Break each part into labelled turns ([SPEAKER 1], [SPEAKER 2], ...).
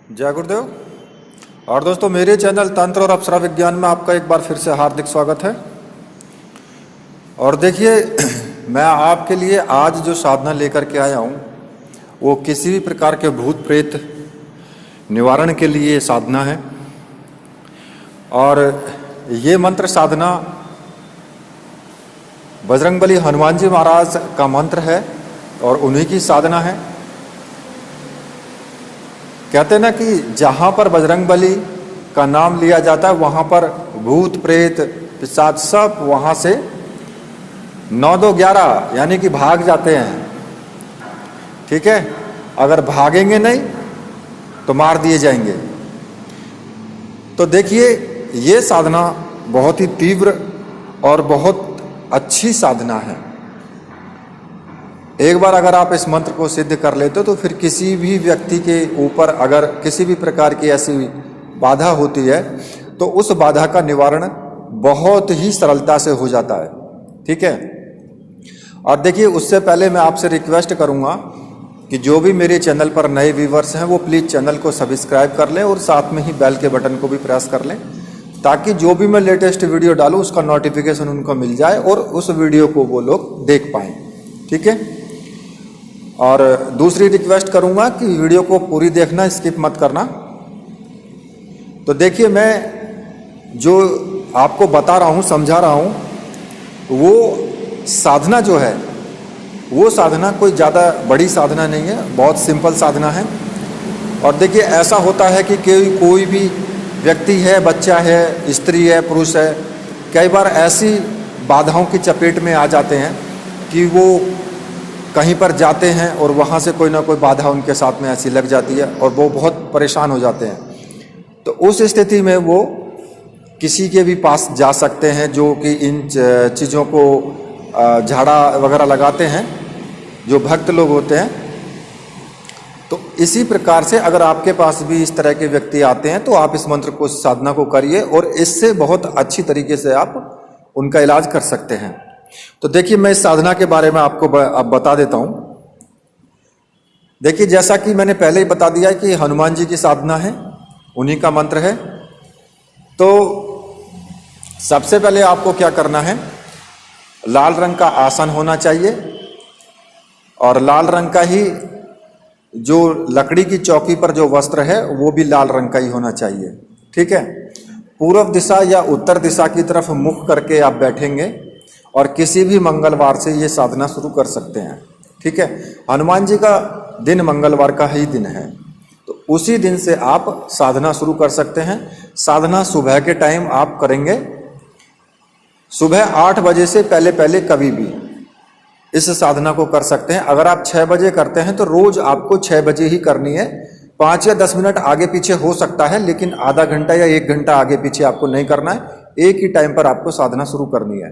[SPEAKER 1] जय गुरुदेव। और दोस्तों, मेरे चैनल तंत्र और अप्सरा विज्ञान में आपका एक बार फिर से हार्दिक स्वागत है। और देखिए, मैं आपके लिए आज जो साधना लेकर के आया हूँ वो किसी भी प्रकार के भूत प्रेत निवारण के लिए साधना है। और ये मंत्र साधना बजरंगबली हनुमान जी महाराज का मंत्र है और उन्हीं की साधना है। कहते हैं ना कि जहाँ पर बजरंगबली का नाम लिया जाता है वहाँ पर भूत प्रेत पिशाच सब वहाँ से 9-2-11 यानी कि भाग जाते हैं। ठीक है, अगर भागेंगे नहीं तो मार दिए जाएंगे। तो देखिए, ये साधना बहुत ही तीव्र और बहुत अच्छी साधना है। एक बार अगर आप इस मंत्र को सिद्ध कर लेते हो तो फिर किसी भी व्यक्ति के ऊपर अगर किसी भी प्रकार की ऐसी बाधा होती है तो उस बाधा का निवारण बहुत ही सरलता से हो जाता है। ठीक है। और देखिए, उससे पहले मैं आपसे रिक्वेस्ट करूंगा कि जो भी मेरे चैनल पर नए व्यूवर्स हैं वो प्लीज़ चैनल को सब्सक्राइब कर लें और साथ में ही बेल के बटन को भी प्रेस कर लें, ताकि जो भी मैं लेटेस्ट वीडियो डालूं उसका नोटिफिकेशन उनको मिल जाए और उस वीडियो को वो लोग देख पाएँ। ठीक है। और दूसरी रिक्वेस्ट करूंगा कि वीडियो को पूरी देखना, स्किप मत करना। तो देखिए, मैं जो आपको बता रहा हूँ, समझा रहा हूँ, वो साधना जो है वो साधना कोई ज़्यादा बड़ी साधना नहीं है, बहुत सिंपल साधना है। और देखिए, ऐसा होता है कि कोई भी व्यक्ति है, बच्चा है, स्त्री है, पुरुष है, कई बार ऐसी बाधाओं की चपेट में आ जाते हैं कि वो कहीं पर जाते हैं और वहाँ से कोई ना कोई बाधा उनके साथ में ऐसी लग जाती है और वो बहुत परेशान हो जाते हैं। तो उस स्थिति में वो किसी के भी पास जा सकते हैं जो कि इन चीज़ों को झाड़ा वगैरह लगाते हैं, जो भक्त लोग होते हैं। तो इसी प्रकार से अगर आपके पास भी इस तरह के व्यक्ति आते हैं तो आप इस मंत्र को, साधना को करिए और इससे बहुत अच्छी तरीके से आप उनका इलाज कर सकते हैं। तो देखिए, मैं इस साधना के बारे में आपको अब बता देता हूं। देखिए, जैसा कि मैंने पहले ही बता दिया है कि हनुमान जी की साधना है, उन्हीं का मंत्र है। तो सबसे पहले आपको क्या करना है, लाल रंग का आसन होना चाहिए और लाल रंग का ही जो लकड़ी की चौकी पर जो वस्त्र है वो भी लाल रंग का ही होना चाहिए। ठीक है। पूर्व दिशा या उत्तर दिशा की तरफ मुख करके आप बैठेंगे और किसी भी मंगलवार से ये साधना शुरू कर सकते हैं। ठीक है। हनुमान जी का दिन मंगलवार का ही दिन है, तो उसी दिन से आप साधना शुरू कर सकते हैं। साधना सुबह के टाइम आप करेंगे, सुबह 8 बजे से पहले पहले कभी भी इस साधना को कर सकते हैं। अगर आप 6 बजे करते हैं तो रोज आपको 6 बजे ही करनी है। 5 या 10 मिनट आगे पीछे हो सकता है, लेकिन आधा घंटा या 1 घंटा आगे पीछे आपको नहीं करना है। एक ही टाइम पर आपको साधना शुरू करनी है।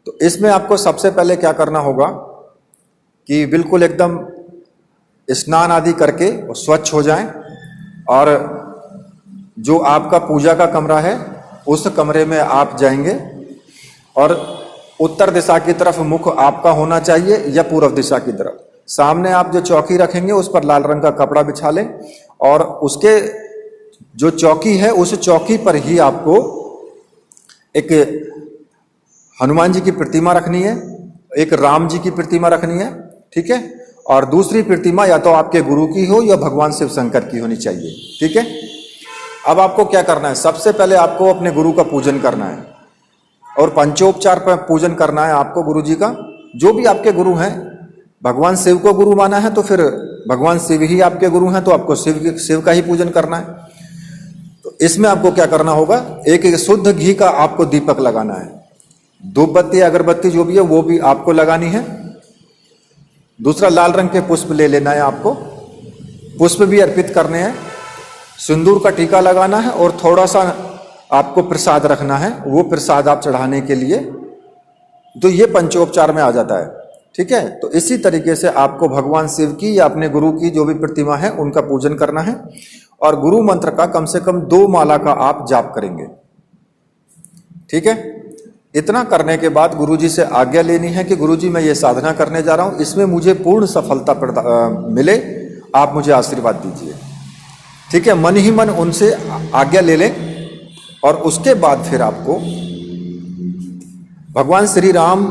[SPEAKER 1] तो इसमें आपको सबसे पहले क्या करना होगा कि बिल्कुल एकदम स्नान आदि करके स्वच्छ हो जाएं और जो आपका पूजा का कमरा है उस कमरे में आप जाएंगे और उत्तर दिशा की तरफ मुख आपका होना चाहिए या पूर्व दिशा की तरफ। सामने आप जो चौकी रखेंगे उस पर लाल रंग का कपड़ा बिछा लें और उसके जो चौकी है उस चौकी पर ही आपको एक हनुमान जी की प्रतिमा रखनी है, एक राम जी की प्रतिमा रखनी है। ठीक है। और दूसरी प्रतिमा या तो आपके गुरु की हो या भगवान शिव शंकर की होनी चाहिए। ठीक है। अब आपको क्या करना है, सबसे पहले आपको अपने गुरु का पूजन करना है और पंचोपचार पर पूजन करना है आपको गुरु जी का। जो भी आपके गुरु हैं, भगवान शिव को गुरु माना है तो फिर भगवान शिव ही आपके गुरु हैं, तो आपको शिव का ही पूजन करना है। तो इसमें आपको क्या करना होगा, एक शुद्ध घी का आपको दीपक लगाना है। धूप बत्ती अगरबत्ती जो भी है वो भी आपको लगानी है। दूसरा, लाल रंग के पुष्प ले लेना है आपको, पुष्प भी अर्पित करने हैं। सिंदूर का टीका लगाना है और थोड़ा सा आपको प्रसाद रखना है, वो प्रसाद आप चढ़ाने के लिए। तो ये पंचोपचार में आ जाता है। ठीक है। तो इसी तरीके से आपको भगवान शिव की या अपने गुरु की जो भी प्रतिमा है उनका पूजन करना है और गुरु मंत्र का कम से कम 2 माला का आप जाप करेंगे। ठीक है। इतना करने के बाद गुरुजी से आज्ञा लेनी है कि गुरुजी मैं ये साधना करने जा रहा हूँ, इसमें मुझे पूर्ण सफलता मिले, आप मुझे आशीर्वाद दीजिए। ठीक है, मन ही मन उनसे आज्ञा ले लें और उसके बाद फिर आपको भगवान श्री राम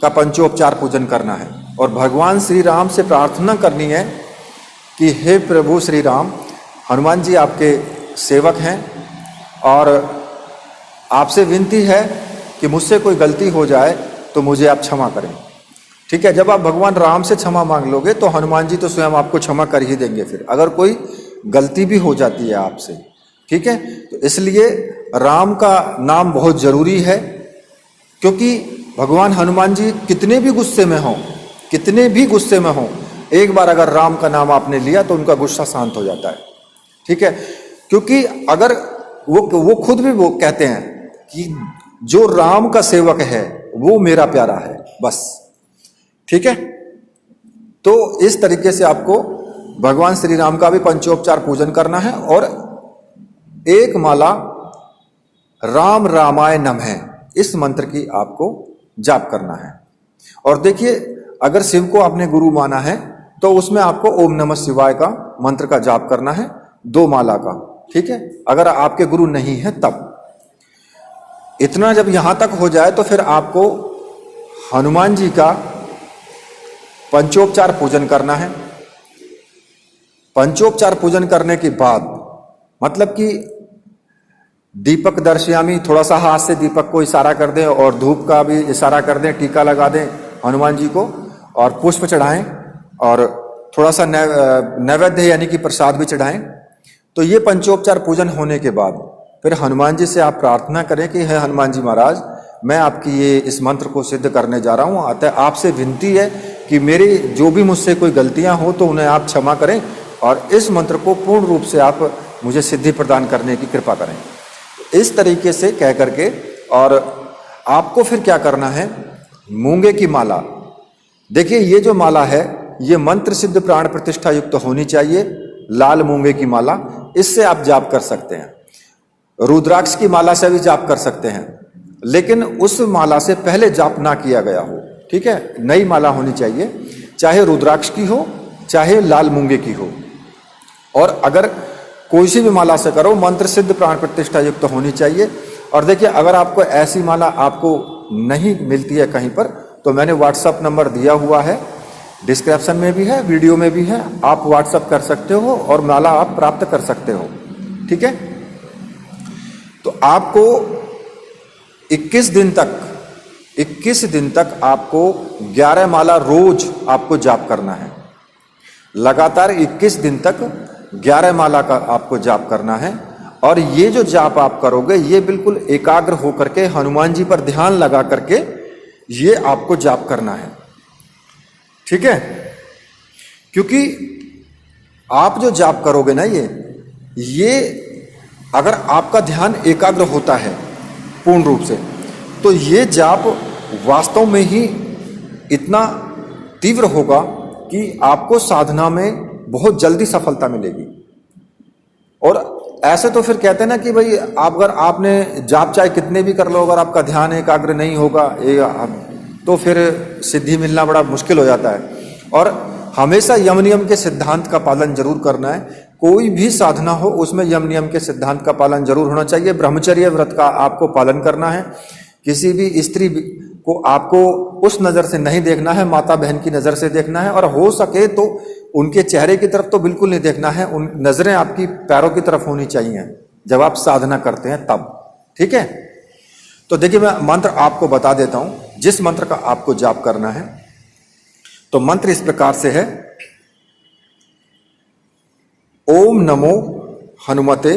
[SPEAKER 1] का पंचोपचार पूजन करना है और भगवान श्री राम से प्रार्थना करनी है कि हे प्रभु श्री राम, हनुमान जी आपके सेवक हैं और आपसे विनती है कि मुझसे कोई गलती हो जाए तो मुझे आप क्षमा करें। ठीक है, जब आप भगवान राम से क्षमा मांग लोगे तो हनुमान जी तो स्वयं आपको क्षमा कर ही देंगे फिर, अगर कोई गलती भी हो जाती है आपसे। ठीक है, तो इसलिए राम का नाम बहुत जरूरी है, क्योंकि भगवान हनुमान जी कितने भी गुस्से में हों, कितने भी गुस्से में हों, एक बार अगर राम का नाम आपने लिया तो उनका गुस्सा शांत हो जाता है। ठीक है, क्योंकि अगर वो खुद भी वो कहते हैं कि जो राम का सेवक है वो मेरा प्यारा है, बस। ठीक है, तो इस तरीके से आपको भगवान श्री राम का भी पंचोपचार पूजन करना है और एक माला राम रामाय नमः इस मंत्र की आपको जाप करना है। और देखिए, अगर शिव को आपने गुरु माना है तो उसमें आपको ओम नमः शिवाय का मंत्र का जाप करना है, 2 माला का। ठीक है, अगर आपके गुरु नहीं है तब। इतना जब यहां तक हो जाए तो फिर आपको हनुमान जी का पंचोपचार पूजन करना है। पंचोपचार पूजन करने के बाद मतलब कि दीपक दर्शयामी, थोड़ा सा हाथ से दीपक को इशारा कर दें और धूप का भी इशारा कर दें, टीका लगा दें हनुमान जी को और पुष्प चढ़ाएं और थोड़ा सा नैवेद्य यानी कि प्रसाद भी चढ़ाएं। तो ये पंचोपचार पूजन होने के बाद फिर हनुमान जी से आप प्रार्थना करें कि हे हनुमान जी महाराज, मैं आपकी ये इस मंत्र को सिद्ध करने जा रहा हूँ, अतः आपसे विनती है कि मेरी जो भी मुझसे कोई गलतियाँ हो तो उन्हें आप क्षमा करें और इस मंत्र को पूर्ण रूप से आप मुझे सिद्धि प्रदान करने की कृपा करें। इस तरीके से कह करके और आपको फिर क्या करना है, मूंगे की माला। देखिए, ये जो माला है ये मंत्र सिद्ध प्राण प्रतिष्ठा युक्त तो होनी चाहिए, लाल मूंगे की माला, इससे आप जाप कर सकते हैं। रुद्राक्ष की माला से भी जाप कर सकते हैं, लेकिन उस माला से पहले जाप ना किया गया हो। ठीक है, नई माला होनी चाहिए, चाहे रुद्राक्ष की हो चाहे लाल मूंगे की हो। और अगर कोई सी भी माला से करो, मंत्र सिद्ध प्राण प्रतिष्ठा युक्त तो होनी चाहिए। और देखिए, अगर आपको ऐसी माला आपको नहीं मिलती है कहीं पर तो मैंने व्हाट्सअप नंबर दिया हुआ है, डिस्क्रिप्शन में भी है, वीडियो में भी है, आप व्हाट्सअप कर सकते हो और माला आप प्राप्त कर सकते हो। ठीक है, तो आपको 21 दिन तक आपको 11 माला रोज आपको जाप करना है। लगातार 21 दिन तक 11 माला का आपको जाप करना है। और ये जो जाप आप करोगे ये बिल्कुल एकाग्र होकर के हनुमान जी पर ध्यान लगा करके ये आपको जाप करना है। ठीक है, क्योंकि आप जो जाप करोगे ना ये अगर आपका ध्यान एकाग्र होता है पूर्ण रूप से तो ये जाप वास्तव में ही इतना तीव्र होगा कि आपको साधना में बहुत जल्दी सफलता मिलेगी। और ऐसे तो फिर कहते हैं ना कि भाई अगर आपने जाप चाहे कितने भी कर लो, अगर आपका ध्यान एकाग्र नहीं होगा तो फिर सिद्धि मिलना बड़ा मुश्किल हो जाता है। और हमेशा यम नियम के सिद्धांत का पालन जरूर करना है। कोई भी साधना हो उसमें यम नियम के सिद्धांत का पालन जरूर होना चाहिए। ब्रह्मचर्य व्रत का आपको पालन करना है। किसी भी स्त्री को आपको उस नज़र से नहीं देखना है, माता बहन की नज़र से देखना है। और हो सके तो उनके चेहरे की तरफ तो बिल्कुल नहीं देखना है, उन नज़रें आपकी पैरों की तरफ होनी चाहिए जब आप साधना करते हैं तब। ठीक है, तो देखिए मैं मंत्र आपको बता देता हूं जिस मंत्र का आपको जाप करना है। तो मंत्र इस प्रकार से है, ओम नमो हनुमते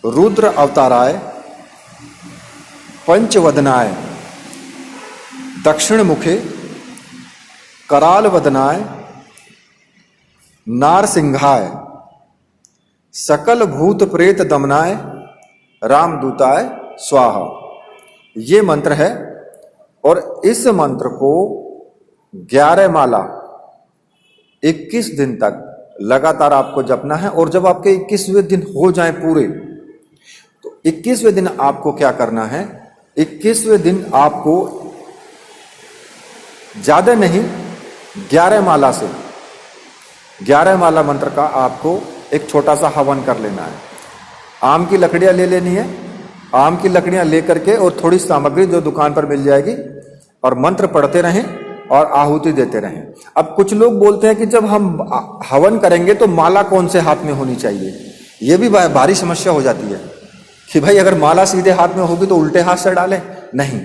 [SPEAKER 1] रुद्र अवताराय पंचवदनाय दक्षिण मुखे कराल वदनाय नारसिंहाय सकल भूत प्रेत दमनाय रामदूताय स्वाहा। ये मंत्र है और इस मंत्र को 11 माला 21 दिन तक लगातार आपको जपना है। और जब आपके 21वें दिन हो जाएं पूरे तो 21वें दिन आपको क्या करना है, 21वें दिन आपको ज्यादा नहीं 11 माला से 11 माला मंत्र का आपको एक छोटा सा हवन कर लेना है। आम की लकड़ियाँ ले लेनी है, आम की लकड़ियाँ ले करके और थोड़ी सामग्री जो दुकान पर मिल जाएगी, और मंत्र पढ़ते रहें और आहुति देते रहें। अब कुछ लोग बोलते हैं कि जब हम हवन करेंगे तो माला कौन से हाथ में होनी चाहिए, ये भी भारी समस्या हो जाती है कि भाई अगर माला सीधे हाथ में होगी तो उल्टे हाथ से डालें। नहीं,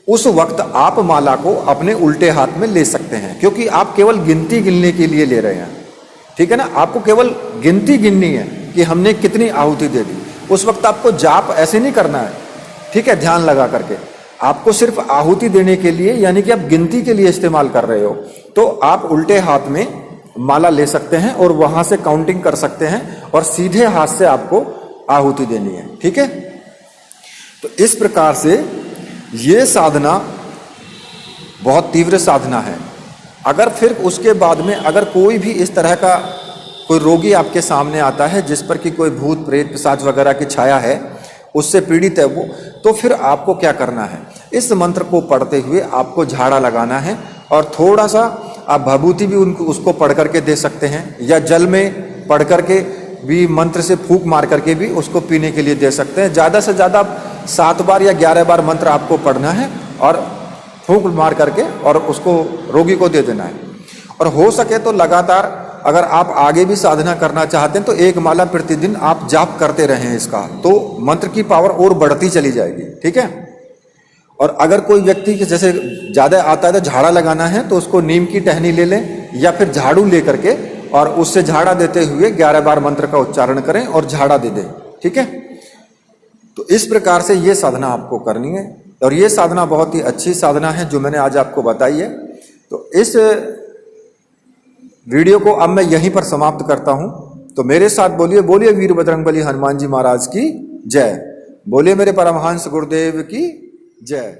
[SPEAKER 1] उस वक्त आप माला को अपने उल्टे हाथ में ले सकते हैं, क्योंकि आप केवल गिनती गिनने के लिए ले रहे हैं, ठीक है ना। आपको केवल गिनती गिननी है कि हमने कितनी आहुति दे दी। उस वक्त आपको जाप ऐसे नहीं करना है, ठीक है, ध्यान लगा करके। आपको सिर्फ आहुति देने के लिए, यानी कि आप गिनती के लिए इस्तेमाल कर रहे हो, तो आप उल्टे हाथ में माला ले सकते हैं और वहां से काउंटिंग कर सकते हैं और सीधे हाथ से आपको आहुति देनी है, ठीक है। तो इस प्रकार से ये साधना बहुत तीव्र साधना है। अगर फिर उसके बाद में अगर कोई भी इस तरह का कोई रोगी आपके सामने आता है जिस पर कि कोई भूत प्रेत पिशाच वगैरह की छाया है, उससे पीड़ित है वो, तो फिर आपको क्या करना है, इस मंत्र को पढ़ते हुए आपको झाड़ा लगाना है और थोड़ा सा आप भभूति भी उसको पढ़ करके दे सकते हैं, या जल में पढ़ करके भी मंत्र से फूंक मार करके भी उसको पीने के लिए दे सकते हैं। ज़्यादा से ज़्यादा 7 बार या 11 बार मंत्र आपको पढ़ना है और फूंक मार करके और उसको रोगी को दे देना है। और हो सके तो लगातार अगर आप आगे भी साधना करना चाहते हैं तो 1 माला प्रतिदिन आप जाप करते रहें इसका, तो मंत्र की पावर और बढ़ती चली जाएगी, ठीक है। और अगर कोई व्यक्ति के जैसे ज़्यादा आता है तो झाड़ा लगाना है, तो उसको नीम की टहनी ले लें या फिर झाड़ू ले करके और उससे झाड़ा देते हुए 11 बार मंत्र का उच्चारण करें और झाड़ा दे दें, ठीक है। तो इस प्रकार से ये साधना आपको करनी है, और ये साधना बहुत ही अच्छी साधना है जो मैंने आज आपको बताई है। तो इस वीडियो को अब मैं यहीं पर समाप्त करता हूं। तो मेरे साथ बोलिए, बोलिए वीर बजरंगबली हनुमान जी महाराज की जय, बोलिए मेरे परमहंस गुरुदेव की जय।